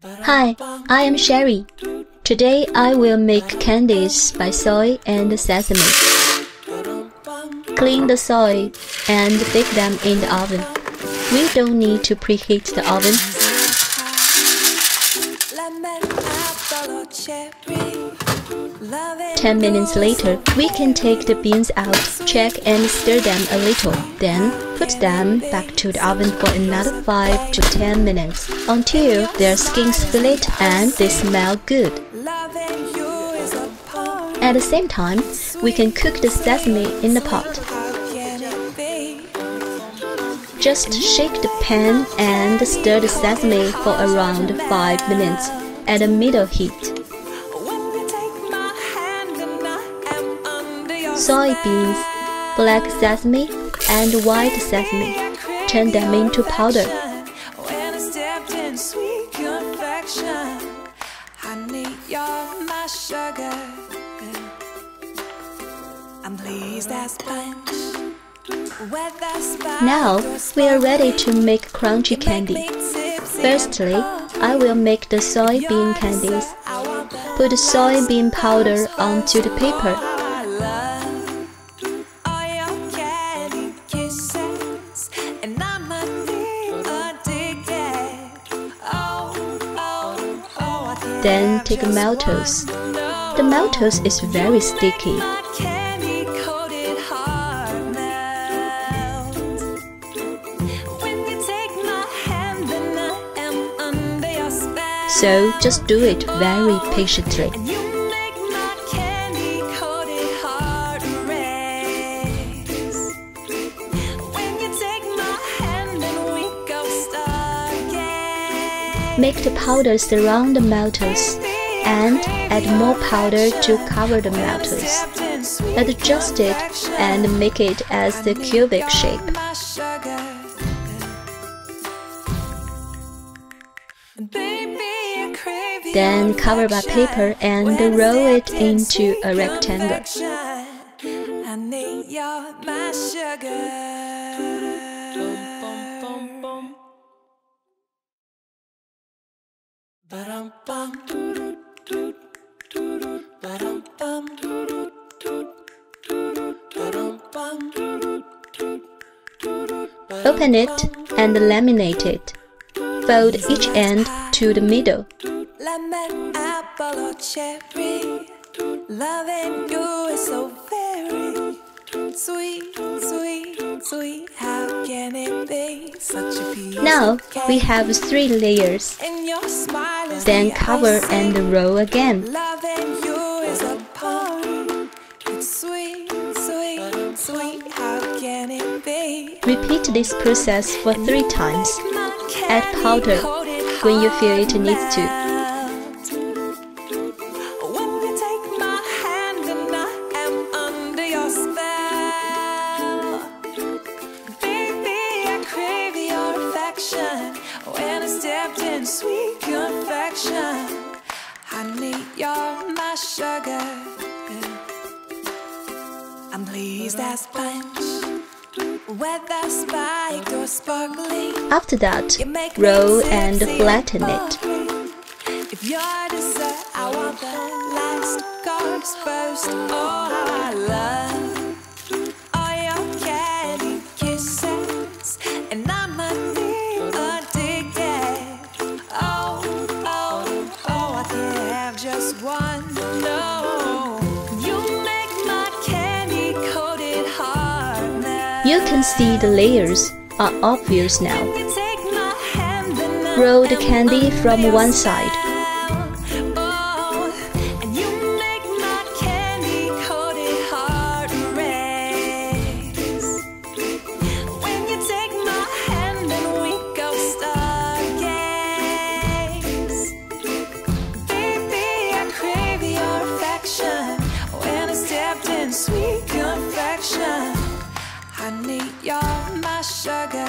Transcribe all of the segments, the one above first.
Hi, I am Sherry. Today I will make candies by soy and sesame. Clean the soy and bake them in the oven. We don't need to preheat the oven. Ten minutes later, we can take the beans out, check and stir them a little. Then put them back to the oven for another 5 to 10 minutes until their skin split and they smell good. At the same time, we can cook the sesame in the pot. Just shake the pan and stir the sesame for around 5 minutes at a middle heat. Soybeans, black sesame, and white sesame. Turn them into powder. Now we are ready to make crunchy candy. Firstly, I will make the soybean candies. Put soybean powder onto the paper. Then take Maltose. The Maltose is very sticky. So just do it very patiently. Make the powder surround the Maltose and add more powder to cover the Maltose. Adjust it and make it as the cubic shape. Then cover by paper and roll it into a rectangle. Open it and laminate it. Fold each end to the middle. Lemon, apple or cherry, loving you is so very sweet, sweet, sweet. How can it be such a piece? Now we have 3 layers. Then cover and roll again. Loving you is a poem. It's sweet, sweet, sweet. How can it be? Repeat this process for 3 times. Add powder when you feel it needs to. When I stepped in sweet confection, honey, you're my sugar. I'm pleased as punch, whether spiked or sparkling. After that, roll and flatten it. If you're dessert, I want the last course first. Oh, how I love all your candy kisses, and I'm addicted. Just one, no. You make my candy coated heart melt. You can see the layers are obvious now. Roll the candy from one side. And you make my candy coated heart race. When you take my hand and we go stargaze. When I stepped in sweet confection, honey, you're my sugar.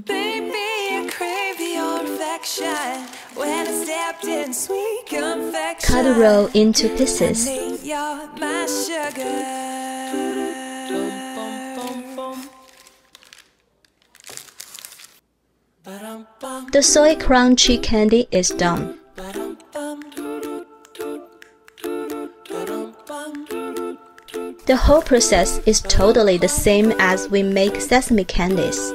Baby, I crave your affection. When I stepped in sweet confection, Cut the roll into pieces. Honey, you're my sugar. The soy crunchy candy is done. The whole process is totally the same as we make sesame candies.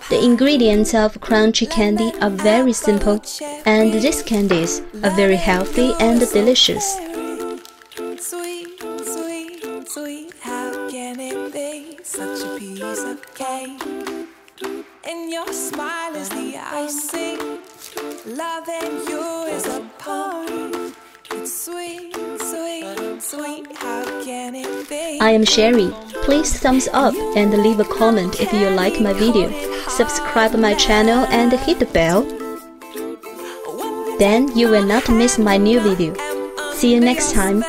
The ingredients of crunchy candy are very simple, and these candies are very healthy and delicious. Sweet, sweet, sweet, how can it be such a piece of cake? And your smile is the icing, loving you is a party. It's sweet, sweet, sweet, how can it be? I am Sherry. Please thumbs up and leave a comment if you like my video. Subscribe my channel and hit the bell. Then you will not miss my new video. See you next time.